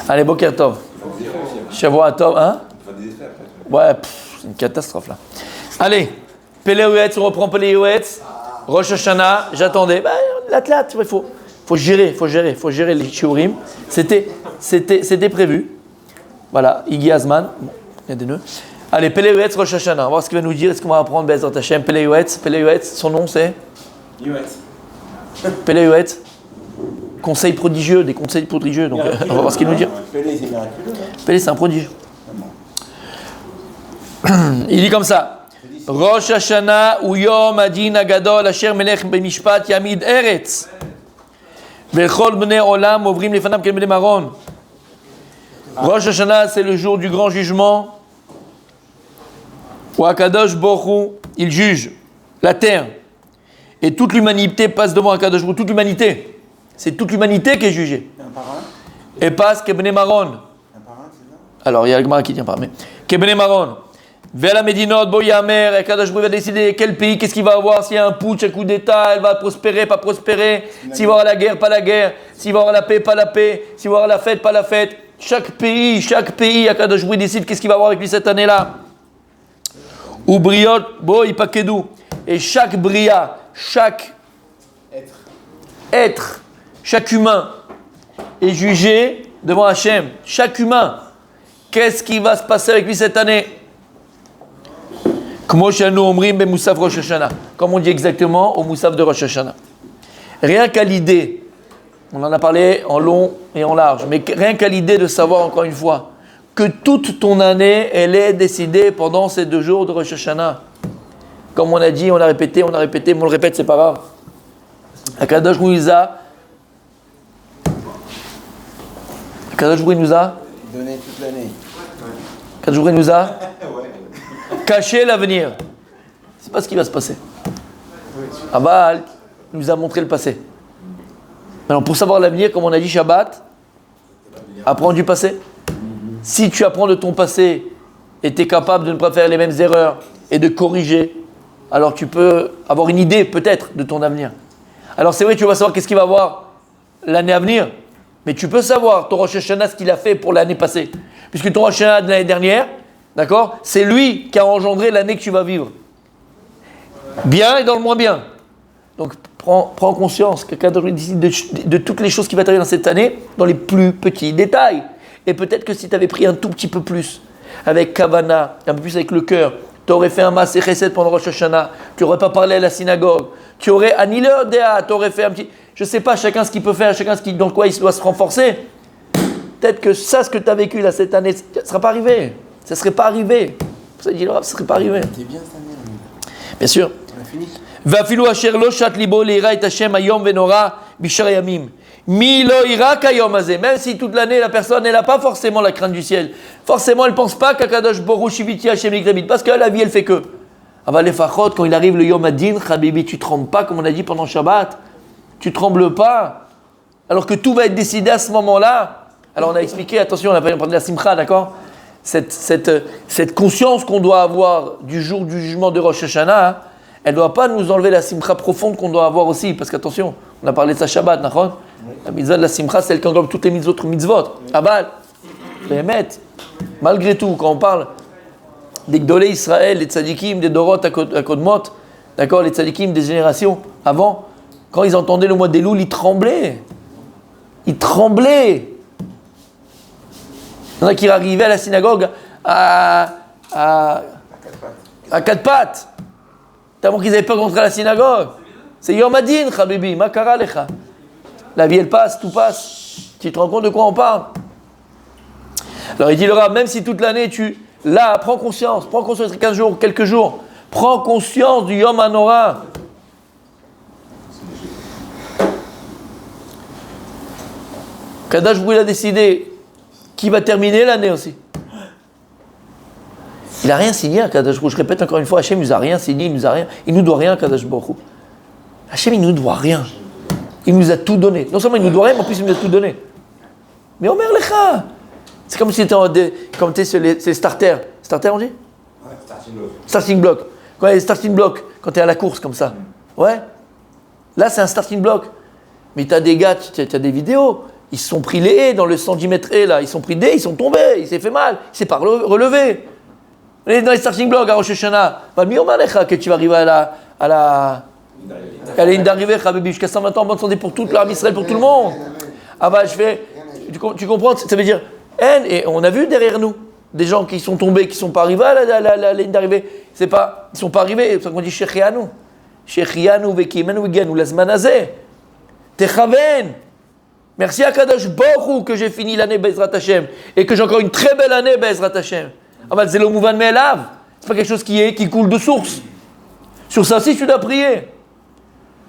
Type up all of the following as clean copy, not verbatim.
Allez, Boker Tov. Shavua Tov, hein? Ouais, c'est une catastrophe là. Allez, Péléouetz, on reprend Péléouetz. Rosh Hashanah, j'attendais. Bah, l'athlète, il faut gérer les shiurim. C'était prévu. Voilà, Iggy Azman. Bon, il y a des nœuds. Allez, Péléouetz, Rosh Hashanah. On va voir ce qu'il va nous dire. Est-ce qu'on va apprendre Bezrat Hashem? Péléouetz, son nom c'est Péléouetz. Conseil prodigieux, des conseils prodigieux. Donc, on va voir ce qu'il nous dit. Pélé, c'est miraculeux. Pélé, c'est un prodige. Il dit comme ça. Rosh Hashanah ou Yom Adin Agadol Asher Melech B'Mishpat Yamid Eretz V'chol Bnei Olam Ovrim Lefanam Kel Bnei Maron. Rosh Hashanah, c'est le jour du grand jugement où Akadosh Baruch Hu, il juge la terre et toute l'humanité passe devant Akadosh Baruch Hu. Toute l'humanité. C'est toute l'humanité qui est jugée. Et passe Kebnei Maron. Alors, il y a le Gemara qui tient pas, mais Kebnei Maron. Vers la Médinote, Boyamer, et Kadosh Baruch Hu va décider quel pays, qu'est-ce qu'il va avoir, s'il y a un putsch, un coup d'État, elle va prospérer, pas prospérer, s'il va y avoir la guerre, pas la guerre, s'il va y avoir la paix, pas la paix, s'il va y avoir la fête, pas la fête. Chaque pays, Kadosh Baruch Hu décide qu'est-ce qu'il va avoir avec lui cette année-là. Ou Briot, Boy, Pakedou. Et chaque Bria, chaque être, chaque humain est jugé devant Hachem. Chaque humain. Qu'est-ce qui va se passer avec lui cette année? Comme on dit exactement au Moussaf de Rosh Hashanah. Rien qu'à l'idée, on en a parlé en long et en large, mais rien qu'à l'idée de savoir encore une fois que toute ton année, elle est décidée pendant ces 2 jours de Rosh Hashanah. Comme on a dit, on a répété, mais on le répète, c'est pas grave. Akadosh Baruch Hu nous a donné toute l'année. Akadosh Baruch Hu nous a cacher l'avenir. C'est pas ce qui va se passer. Aval nous a montré le passé. Alors pour savoir l'avenir, comme on a dit Shabbat, apprends du passé. Si tu apprends de ton passé et tu es capable de ne pas faire les mêmes erreurs et de corriger, alors tu peux avoir une idée peut-être de ton avenir. Alors c'est vrai, tu vas savoir qu'est-ce qu'il va avoir l'année à venir, mais tu peux savoir ton Rosh Hashanah ce qu'il a fait pour l'année passée. Puisque ton Rosh Hashanah de l'année dernière, d'accord? C'est lui qui a engendré l'année que tu vas vivre. Bien et dans le moins bien. Donc prends conscience que Kadosh décide de toutes les choses qui vont t'arriver dans cette année, dans les plus petits détails. Et peut-être que si tu avais pris un tout petit peu plus, avec Kavana, un peu plus avec le cœur, tu aurais fait un Maaseh Chesed pendant Rosh Hashanah, tu n'aurais pas parlé à la synagogue, tu aurais annulé un Déa, tu aurais fait un petit... Je ne sais pas, chacun ce qu'il peut faire, chacun dans quoi il doit se renforcer. Peut-être que ça, ce que tu as vécu là cette année, ça ne sera pas arrivé. Ça ne serait pas arrivé. Ça dit, ça ne serait pas arrivé. T'es bien cette année. Bien sûr. On a fini. Vafilu asher lo shat libo leira et Hashem hayom venora bishar yamim. Mi lo ira kayom azeh. Même si toute l'année la personne elle n'a pas forcément la crainte du ciel. Forcément elle ne pense pas qu'Akadosh Baruch Hu shiviti Hashem likramit. Parce que la vie elle fait que. Aval lefachot quand il arrive le Yom Adin, Habibi, tu trembles pas comme on a dit pendant Shabbat. Tu trembles pas. Alors que tout va être décidé à ce moment-là. Alors on a expliqué, attention, on a parlé de la simcha, d'accord? Cette conscience qu'on doit avoir du jour du jugement de Rosh Hashanah, hein, elle ne doit pas nous enlever la simcha profonde qu'on doit avoir aussi. Parce qu'attention, on a parlé de ça Shabbat, d'accord? La mitzvah de la simcha, c'est celle qui englobe toutes les autres mitzvot. Aval, malgré tout, quand on parle des Gdolei Israël, les tzadikim, des Dorot à Kodmot, d'accord, les tzadikim des générations avant, quand ils entendaient le mois d'Elul, ils tremblaient. Ils tremblaient. Il y en a qui arrivaient à la synagogue à 4 pattes. Tellement qu'ils n'avaient pas rentré à la synagogue. C'est Yom Adin, Habibi, Makara Lecha. La vie, elle passe, tout passe. Tu te rends compte de quoi on parle? Alors il dit le Rav, même si toute l'année là, prends conscience, 15 jours, quelques jours, prends conscience du Yom HaNorah. Kadosh Baruch Hu a décidé qui va terminer l'année aussi. Il n'a rien signé à Kadosh Baruch Hu. Je répète encore une fois, Hachem ne nous a rien signé, il nous doit rien, Kadosh Baruch Hu. Hachem, il ne nous doit rien. Il nous a tout donné. Non seulement il nous doit rien, mais en plus il nous a tout donné. Mais Omer Lecha. C'est comme si c'est les starters. Starter, on dit? Ouais, starting block. Starting block. Quand il y a les starting block, quand tu es à la course comme ça. Ouais. Là, c'est un starting block. Mais tu as des gars, tu as des vidéos. ils se sont pris les haies dans le centimètre haies là, ils sont pris des haies, ils sont tombés, il s'est fait mal, il s'est pas relevé. On est dans les starting blocks à Rosh Hashanah. Mi Omar Lecha que tu vas arriver à la ligne d'arrivée, Habibi, jusqu'à 120 ans, bonne santé pour toute l'armée Israël, pour tout le monde. Ah bah je fais, tu comprends, ça veut dire, et on a vu derrière nous des gens qui sont tombés, qui sont pas arrivés à la ligne d'arrivée. C'est pas, ils sont pas arrivés, c'est pour ça qu'on dit Shechianu vekimenu vigenu lazman hazeh. Techaven. Merci à Kadosh Baruch Hu que j'ai fini l'année Bezrat Hashem et que j'ai encore une très belle année Bezrat Hashem. Ah bah c'est le mouvan me'elav. C'est pas quelque chose qui coule de source. Sur ça aussi tu dois prier.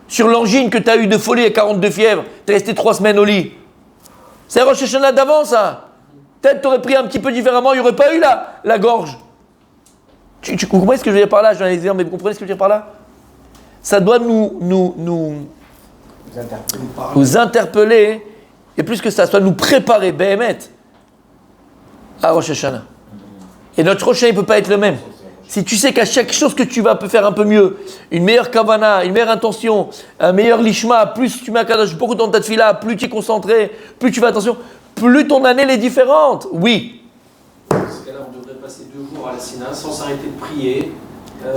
Sur l'angine que tu as eu de folie et 42 fièvres, tu es resté 3 semaines au lit. C'est Rosh Hashanah d'avant ça. Peut-être tu aurais pris un petit peu différemment, il n'y aurait pas eu la gorge. Tu comprenez ce que je veux dire par là? Je vais dire, mais vous comprenez ce que je veux dire par là? Ça doit nous interpeller, et plus que ça doit nous préparer, Béhémet, à Rosh Hashanah. Et notre prochain, il ne peut pas être le même. Si tu sais qu'à chaque chose que tu vas faire un peu mieux, une meilleure kavana, une meilleure intention, un meilleur lishma, plus tu mets un Kadosh beaucoup dans ta tefila, plus tu es concentré, plus tu fais attention, plus ton année est différente. Oui. Dans ce cas-là, on devrait passer 2 jours à la Sina sans s'arrêter de prier.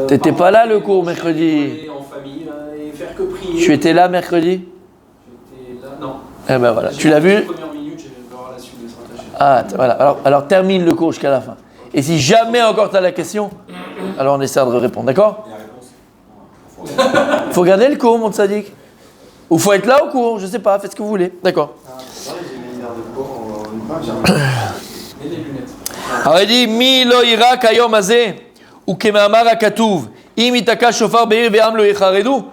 T'étais pas là le cours mercredi. En famille et faire que prier. Tu étais là mercredi? J'étais là, non. Eh ben voilà, tu l'as vu? La première minute, j'ai voir la suite de Srattachem. Ah, voilà. Alors termine le cours jusqu'à la fin. Et si jamais encore tu as la question, alors on essaiera de répondre, d'accord? Il faut garder le cours, mon tzaddik. Ou faut être là au cours, je sais pas, faites ce que vous voulez, d'accord? Et les lunettes. Alors il dit, Mi lo ira kayom hazeh, ou kemamar hakatuv, im itaka shofar be'ir ve'am lo yecharedu.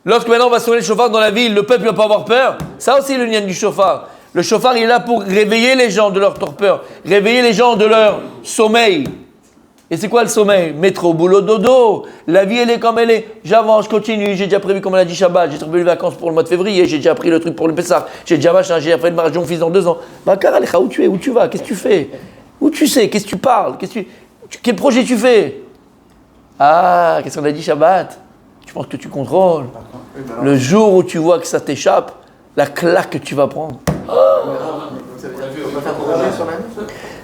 Lorsque maintenant on va sonner le shofar dans la ville, le peuple ne va pas avoir peur. Ça aussi le lien du shofar. Le shofar il est là pour réveiller les gens de leur torpeur, réveiller les gens de leur sommeil. Et c'est quoi le sommeil? Métro, boulot, dodo. La vie elle est comme elle est. J'avance, je continue, j'ai déjà prévu comme on a dit Shabbat, j'ai prévu les vacances pour le mois de février, j'ai déjà pris le truc pour le Pessah, j'ai déjà machin, j'ai fait le mariage de mon fils dans 2 ans. Bah Karalecha, où tu es? Où tu vas? Qu'est-ce que tu fais? Où tu sais? Qu'est-ce que tu parles? Quel projet tu fais? Ah, qu'est-ce qu'on a dit Shabbat? Tu penses que tu contrôles? Le jour où tu vois que ça t'échappe, la claque que tu vas prendre.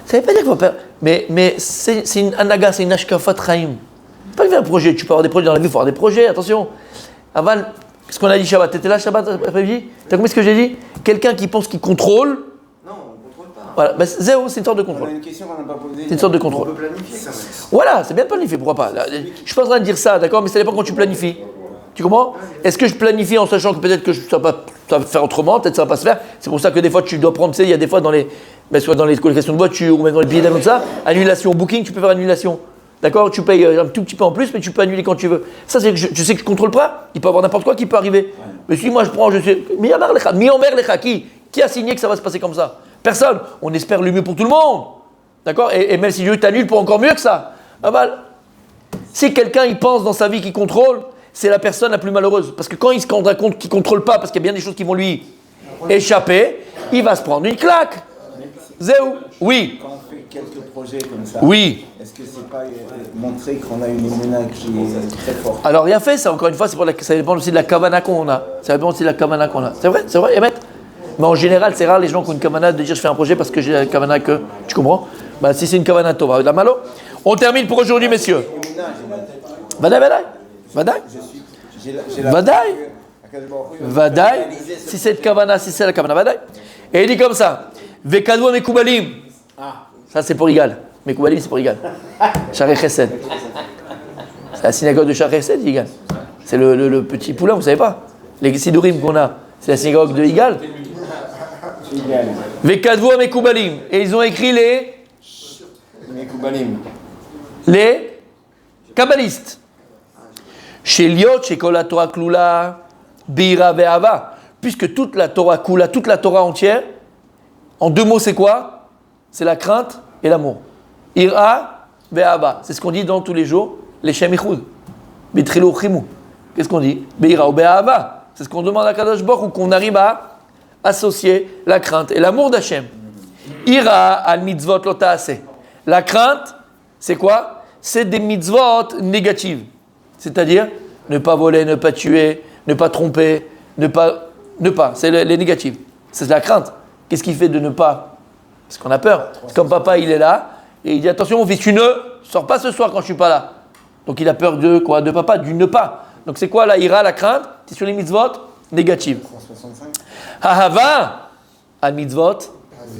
Ça ne veut pas dire qu'il faut faire. Mais c'est une anaga, c'est une ashkafat chaim. C'est pas qu'il y a un projet. Tu peux avoir des projets dans la vie, il faut avoir des projets, attention. Avant, ce qu'on a dit Shabbat, t'étais là Shabbat après-midi? T'as compris ce que j'ai dit? Quelqu'un qui pense qu'il contrôle. Non, on ne contrôle pas. Voilà, zéro, c'est une sorte de On contrôle. a une question qu'on n'a pas posée. C'est une sorte de contrôle. On peut planifier ça. Voilà, c'est bien de planifier, pourquoi pas? Là, je suis pas en train de dire ça, d'accord, mais ça dépend quand tu planifies. Tu comprends? Est-ce que je planifie en sachant que peut-être que ça va faire autrement, peut-être ça va pas se faire? C'est pour ça que des fois tu dois prendre, tu sais, il y a des fois soit dans les colocations de voiture ou même dans les billets d'avion, tout ça, annulation, booking, tu peux faire annulation. D'accord? Tu payes un tout petit peu en plus, mais tu peux annuler quand tu veux. Ça, c'est que je sais que je contrôle pas. Il peut y avoir n'importe quoi qui peut arriver. Mais si moi je prends, je sais. Mi Omer Lecha, qui a signé que ça va se passer comme ça? Personne. On espère le mieux pour tout le monde. D'accord? Et même si Dieu t'annule pour encore mieux que ça. Ah bah, si quelqu'un il pense dans sa vie qu'il contrôle, c'est la personne la plus malheureuse. Parce que quand il se rend compte qu'il ne contrôle pas, parce qu'il y a bien des choses qui vont lui échapper, il va se prendre une claque. Zéou. Oui. Quand on fait quelques projets comme ça, Oui. est-ce que c'est pas montrer qu'on a une émouna qui est très forte? Alors rien fait, ça encore une fois, ça dépend aussi de la kavana qu'on a. Ça dépend aussi de la kavana qu'on a. C'est vrai, Emet. Mais en général, c'est rare les gens qui ont une kavana de dire je fais un projet parce que j'ai la kavana que. Tu comprends? Bah si c'est une kavana tova, la malo. On termine pour aujourd'hui, messieurs. Vadaï. Vadaï. Si c'est de kavana, si c'est la kavana, Vadaï. Et il dit comme ça. Vekadou mekoubalim. Ça c'est pour Igal. Mekoubalim c'est pour Igal. Shari Chesed. C'est la synagogue de Shari Chesed, Igal. C'est le petit poulain, vous savez pas? Les Sidurim qu'on a, c'est la synagogue de Igal. Vekadou mekoubalim. Et ils ont écrit les kabbalistes. Chez Liot, chez Kol Torah Klula, Bira Ve'ava. Puisque toute la Torah Kula, toute la Torah entière, en 2 mots, c'est quoi? C'est la crainte et l'amour. Ira Ve'ava. C'est ce qu'on dit dans tous les jours, les Shem Ichud. Bitrilo Chimou. Qu'est-ce qu'on dit? Be'ira ou Be'ava. C'est ce qu'on demande à Kadosh Baruch Hu, qu'on arrive à associer la crainte et l'amour d'Hachem. Ira al mitzvot lo ta'aseh. La crainte, c'est quoi? C'est des mitzvot négatives. C'est-à-dire ne pas voler, ne pas tuer, ne pas tromper, ne pas. C'est les négatifs. C'est la crainte. qu'est-ce qu'il fait de ne pas? Parce qu'on a peur. C'est comme papa, il est là, et il dit attention mon fils, tu ne sors pas ce soir quand je suis pas là. Donc il a peur de quoi? De papa, du ne pas. Donc c'est quoi la ira, la crainte? C'est sur les mitzvot négatives. 365. Ahava, al mitzvot,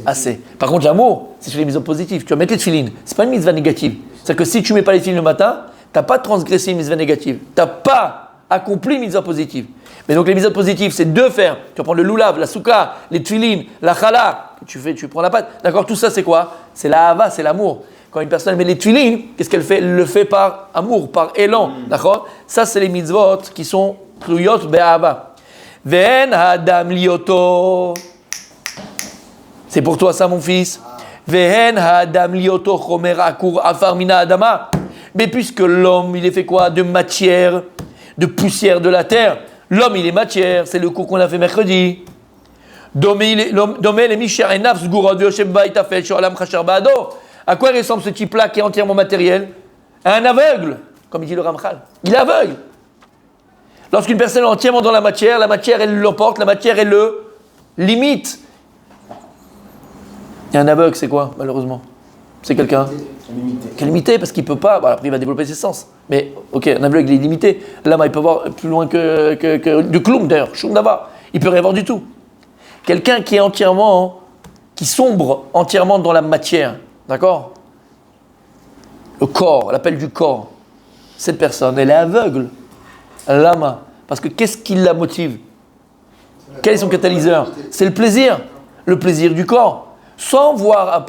assez. Par contre, l'amour, c'est sur les mitzvot positives. Tu vas mettre les tefilines. C'est pas une mitzvah négative. C'est-à-dire que si tu mets pas les tefilines le matin, tu n'as pas transgressé une mitzvah négative. Tu n'as pas accompli une mitzvah positive. Mais donc les mitzvot positives, c'est de faire. Tu vas prendre le lulav, la souka, les tefilines, la chala. Tu prends la pâte. D'accord, tout ça c'est quoi? C'est la hava, c'est l'amour. Quand une personne met les tefilines, qu'est-ce qu'elle fait? Elle le fait par amour, par élan. D'accord? Ça, c'est les mitzvot qui sont kluyot be'ahava. Ve'en hadam lioto. C'est pour toi ça, mon fils. Ve'en hadam lioto chomer akur afar mina adama. Mais puisque l'homme, il est fait quoi? De matière, de poussière de la terre. L'homme, il est matière. C'est le cours qu'on a fait mercredi. À quoi ressemble ce type-là qui est entièrement matériel? À un aveugle, comme il dit le Ramchal. Il est aveugle. Lorsqu'une personne est entièrement dans la matière, elle l'emporte, la matière, elle le limite. Et un aveugle, c'est quoi, malheureusement? C'est quelqu'un qui est limité parce qu'il ne peut pas. Bon, après, il va développer ses sens. Mais, ok, un aveugle, il est limité. L'âme, il peut voir plus loin que du kloum, d'ailleurs. Choum d'ava. Il peut rien voir du tout. Quelqu'un qui est qui sombre entièrement dans la matière. D'accord? Le corps, l'appel du corps. Cette personne, elle est aveugle. L'âme. Parce que qu'est-ce qui la motive? Quel est son catalyseur? C'est le plaisir. Le plaisir du corps. Sans voir,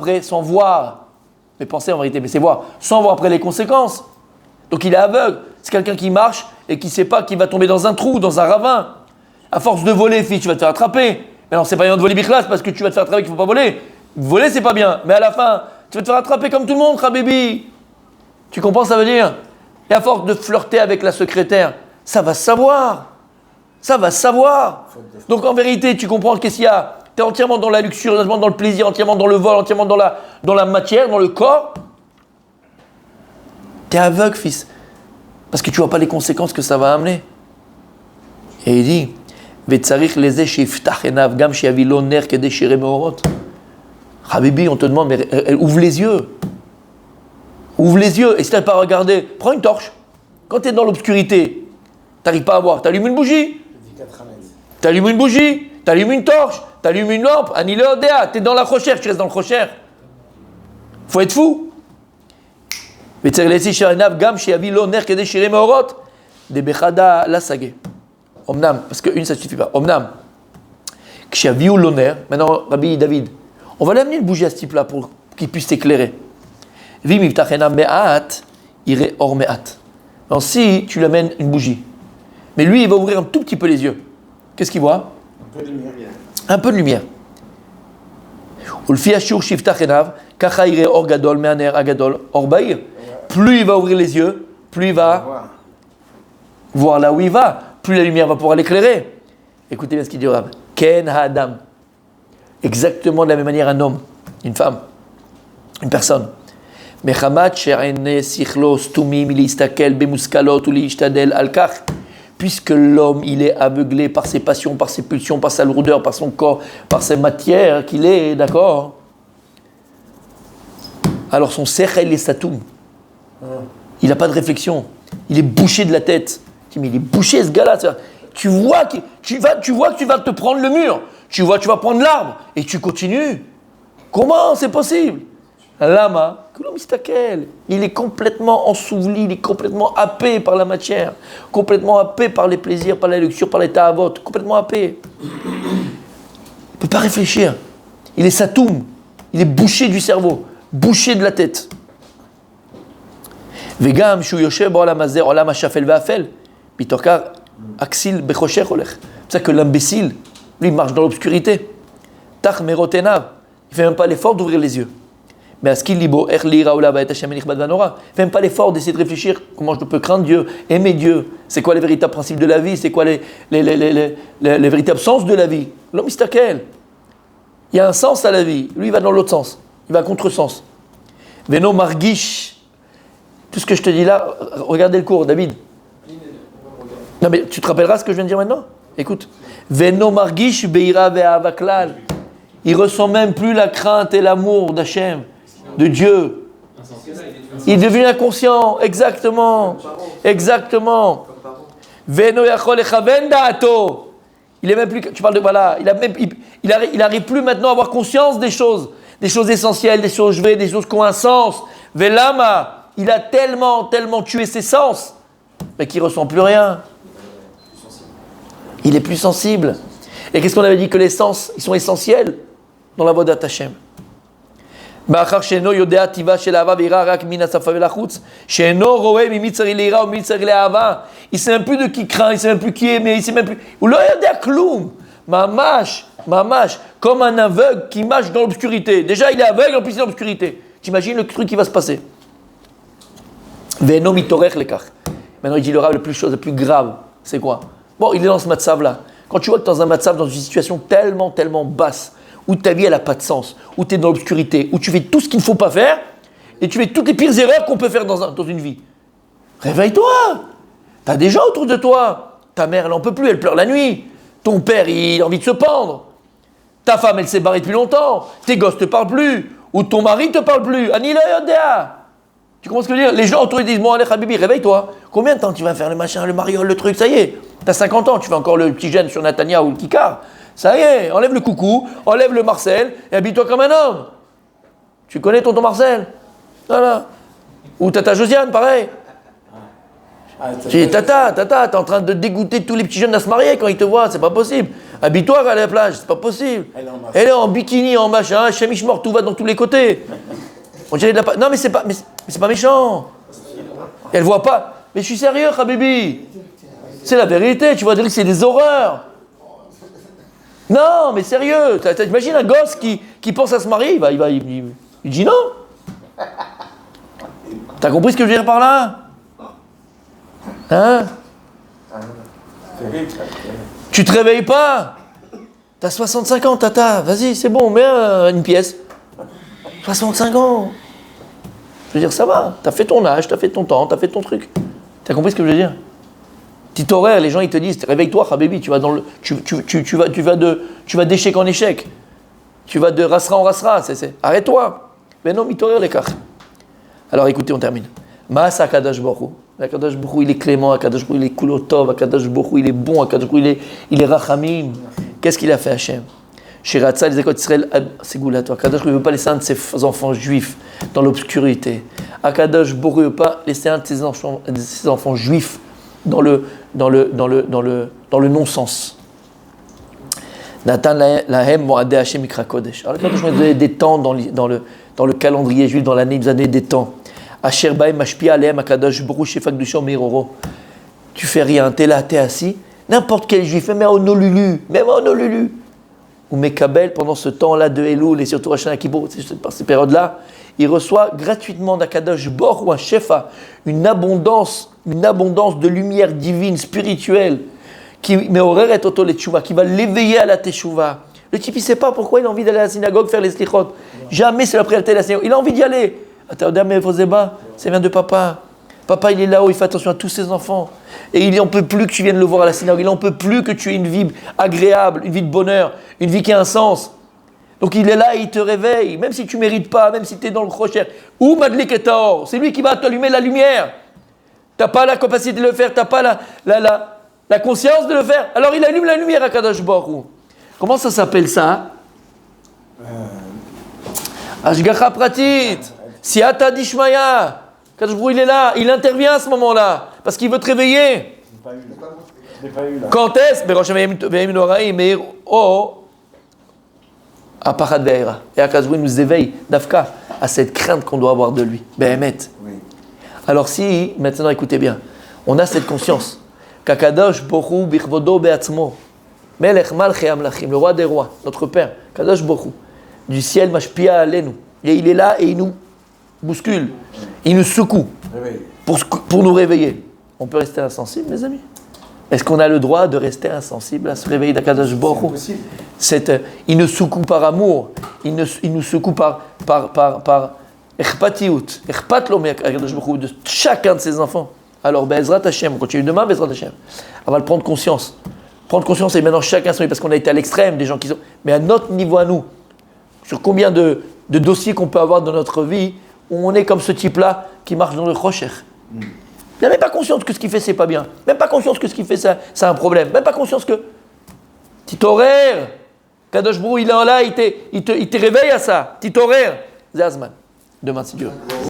mais penser en vérité, mais c'est voir, sans voir après les conséquences. Donc il est aveugle. C'est quelqu'un qui marche et qui ne sait pas qu'il va tomber dans un trou, dans un ravin. À force de voler, fille, tu vas te faire attraper. Mais non, c'est pas bien de voler bichlas parce que tu vas te faire attraper qu'il ne faut pas voler. Voler, c'est pas bien. Mais à la fin, tu vas te faire attraper comme tout le monde, Khabibi. Tu comprends ce que ça veut dire? Et à force de flirter avec la secrétaire, ça va savoir. Ça va savoir. Donc en vérité, tu comprends qu'est-ce qu'il y a? Tu es entièrement dans la luxure, entièrement dans le plaisir, entièrement dans le vol, entièrement dans la matière, dans le corps. Tu es aveugle, fils. Parce que tu ne vois pas les conséquences que ça va amener. Et il dit Habibi, on te demande, mais ouvre les yeux. Ouvre les yeux. Et si tu n'as pas regardé, prends une torche. Quand tu es dans l'obscurité, tu n'arrives pas à voir. Tu allumes une bougie. Tu allumes une bougie. Tu allumes une torche. Tu allumes une lampe. Anileodéa. Tu es dans la recherche. Tu restes dans le recherche. Il faut être fou. Omnam, parce qu'une ça ne suffit pas. Omnam. Kshaviou l'honneur. Maintenant, Rabbi David, on va l'amener une bougie à ce type-là pour qu'il puisse t'éclairer. Vimivtachena me'at, irait or me'at. Alors si tu l'amènes une bougie, mais lui il va ouvrir un tout petit peu les yeux. Qu'est-ce qu'il voit? Un peu de lumière. Un peu de lumière. Ulfi ashur shiftachenav, kacha irait or gadol me'aner agadol or ba'ir. Plus il va ouvrir les yeux, plus il va voir là où il va. Plus la lumière va pouvoir l'éclairer. Écoutez bien ce qu'il dit au Rav. Ken ha'adam. Exactement de la même manière un homme, une femme, une personne. Mechamat she'ene sichlo stumim listakel bemuskalot ou liishtadel al-kach. Puisque l'homme, il est aveuglé par ses passions, par ses pulsions, par sa lourdeur, par son corps, par sa matière qu'il est, d'accord? Alors son sechel est satoum. Il n'a pas de réflexion. Il est bouché de la tête. Mais il est bouché ce gars-là. Tu vois que tu vas te prendre le mur. Tu vois, tu vas prendre l'arbre. Et tu continues. Comment c'est possible? Lama, il est complètement ensouveli, il est complètement happé par la matière, complètement happé par les plaisirs, par la luxure, par les ta'avot, complètement happé. Il ne peut pas réfléchir. Il est satoum. Il est bouché du cerveau, bouché de la tête. Vegam shu yoshev ba'olam hazeh olam hashafel ve'afel. C'est pour ça que l'imbécile, lui, il marche dans l'obscurité. Il ne fait même pas l'effort d'ouvrir les yeux. Mais à ce qu'il dit, il ne fait même pas l'effort d'essayer de réfléchir comment je peux craindre Dieu, aimer Dieu. C'est quoi les véritables principes de la vie? C'est quoi les véritables sens de la vie? L'homme istakel. Il y a un sens à la vie. Lui, il va dans l'autre sens. Il va à contre-sens. Veno margish. Tout ce que je te dis là, regardez le cours, David. Non mais tu te rappelleras ce que je viens de dire maintenant? Écoute. Veno margish beira ve'ava klal. Il ressent même plus la crainte et l'amour d'Hachem, de Dieu. Il est devenu inconscient, exactement. Exactement. Veno yachol echaven da'ato. Il est même plus, tu parles de, voilà, il arrive plus maintenant à avoir conscience des choses essentielles, des choses vraies, des choses qui ont un sens. Velama, il a tellement tué ses sens, mais qu'il ne ressent plus rien. Il est plus sensible. Et qu'est-ce qu'on avait dit? Que les sens, ils sont essentiels dans la voie Hashem. Il ne sait même plus de qui craint, il ne sait même plus qui est, mais il ne sait même plus. Mamash, comme un aveugle qui marche dans l'obscurité. Déjà, il est aveugle, en plus il est dans l'obscurité. T'imagines le truc qui va se passer. Maintenant, il dit le rave, la plus grave, c'est quoi? Bon, il est dans ce matzav-là. Quand tu vois que tu es dans un matzav, dans une situation tellement basse, où ta vie, elle n'a pas de sens, où tu es dans l'obscurité, où tu fais tout ce qu'il ne faut pas faire, et tu fais toutes les pires erreurs qu'on peut faire dans une vie. Réveille-toi! Tu as des gens autour de toi. Ta mère, elle n'en peut plus, elle pleure la nuit. Ton père, il a envie de se pendre. Ta femme, elle s'est barrée depuis longtemps. Tes gosses ne te parlent plus. Ou ton mari ne te parle plus. Anila Yodea. Tu comprends ce que je veux dire? Les gens autour, ils disent, bon, allez, Habibi, réveille-toi. Combien de temps tu vas faire le machin, le mariole, le truc? Ça y est. Tu as 50 ans, tu fais encore le petit gène sur Natania ou le Kikar. Ça y est, enlève le coucou, enlève le Marcel et habille-toi comme un homme. Tu connais tonton Marcel? Voilà. Ou Tata Josiane, pareil. Tata, t'es en train de dégoûter tous les petits jeunes à se marier quand ils te voient, c'est pas possible. Habille-toi à la plage, c'est pas possible. Elle est en bikini, en machin, chemise mort, tout va dans tous les côtés. On dirait de la... Non, mais c'est pas méchant. Elle voit pas. Mais je suis sérieux, Habibi. C'est la vérité, tu vas dire que c'est des horreurs. Non, mais sérieux, t'imagines un gosse qui pense à se marier, il dit non. T'as compris ce que je veux dire par là? Hein? Tu te réveilles pas? T'as 65 ans, tata, vas-y, c'est bon, mets une pièce. 65 ans. Je veux dire, ça va, t'as fait ton âge, t'as fait ton temps, t'as fait ton truc. T'as compris ce que je veux dire? Petit horaire, les gens ils te disent, réveille-toi, Habibi, tu vas d'échec en échec. Tu vas de rasra en rasra, arrête-toi. Mais non, mitorer les cartes. Alors écoutez, on termine. Maas Akadosh Baruch Hu. Akadosh Baruch Hu, il est clément, Akadosh Baruch Hu, il est kulotov, Akadosh Baruch Hu, il est bon, Akadosh Baruch Hu, il est rachamim. Qu'est-ce qu'il a fait Hachem? Shiratza, les écoles d'Israël, c'est goulato. Akadosh Baruch Hu ne veut pas laisser un de ses enfants juifs dans l'obscurité. Akadosh Baruch Hu ne veut pas laisser un de ses enfants juifs dans le non-sens. Nathan lahem moadeh Hashem ikra kodesh. Alors quand je me donnais des temps dans le calendrier juif, dans l'année, il nous a donné des temps. Asher baim mashpia alehem akadosh baruch shefak dusham meiroro. Tu fais rien, t'es là, t'es assis. N'importe quel juif, même à Honolulu, ou Mekabel, pendant ce temps-là de Elul et surtout à Shana Kippour, par ces périodes-là, il reçoit gratuitement d'Akadosh Baruch Hu, un shefa, une abondance de lumière divine, spirituelle, qui va l'éveiller à la teshuva. Le type, il ne sait pas pourquoi il a envie d'aller à la synagogue faire les slichot. Jamais c'est la prière de la synagogue. Il a envie d'y aller. Attends, mais ça vient de papa. Papa, il est là-haut, il fait attention à tous ses enfants. Et il n'en peut plus que tu viennes le voir à la synagogue. Il n'en peut plus que tu aies une vie agréable, une vie de bonheur, une vie qui a un sens. Donc il est là et il te réveille, même si tu ne mérites pas, même si tu es dans le crochet. Ou Madlik et Taor, c'est lui qui va t'allumer la lumière. Tu n'as pas la capacité de le faire, tu n'as pas la conscience de le faire. Alors il allume la lumière à Kadosh Baruch Hu. Comment ça s'appelle ça? Ashgacha Pratit, Siata Dishmaya. Kadosh Baruch Hu, il est là, il intervient à ce moment-là, parce qu'il veut te réveiller. Je l'ai pas eu là. Quand est-ce? Et Akadosh Baruch Hu nous éveille, Dafka, à cette crainte qu'on doit avoir de lui. Behemet. Oui. Alors si, maintenant écoutez bien, on a cette conscience qu'Akadosh Baruch Hu bichvodo be'atzmo, Melech Malchei Amlachim, le roi des rois, notre Père, Akadosh Baruch Hu, du ciel mashpia alenu, et il est là et il nous bouscule, il nous secoue pour nous réveiller. On peut rester insensible, mes amis? Est-ce qu'on a le droit de rester insensible à ce réveil d'Akadosh Baruch Hu? Il nous secoue par amour, il nous secoue par echpatiout, echpat lo Akadosh Baruch Hu, de chacun de ses enfants. Alors, Be'ezrat Hashem, on continue demain, Be'ezrat Hashem. On va le prendre conscience. Prendre conscience, et maintenant chacun son, parce qu'on a été à l'extrême, des gens qui sont. Mais à notre niveau à nous, Sur combien de dossiers qu'on peut avoir dans notre vie où on est comme ce type-là qui marche dans le rocher. Il n'a même pas conscience que ce qu'il fait, c'est pas bien. Même pas conscience que ce qu'il fait, c'est un problème. Même pas conscience que... Titorer, Kadosh Brou, il est là, il te réveille à ça. Titorer, Zazman. Demain, si Dieu veut.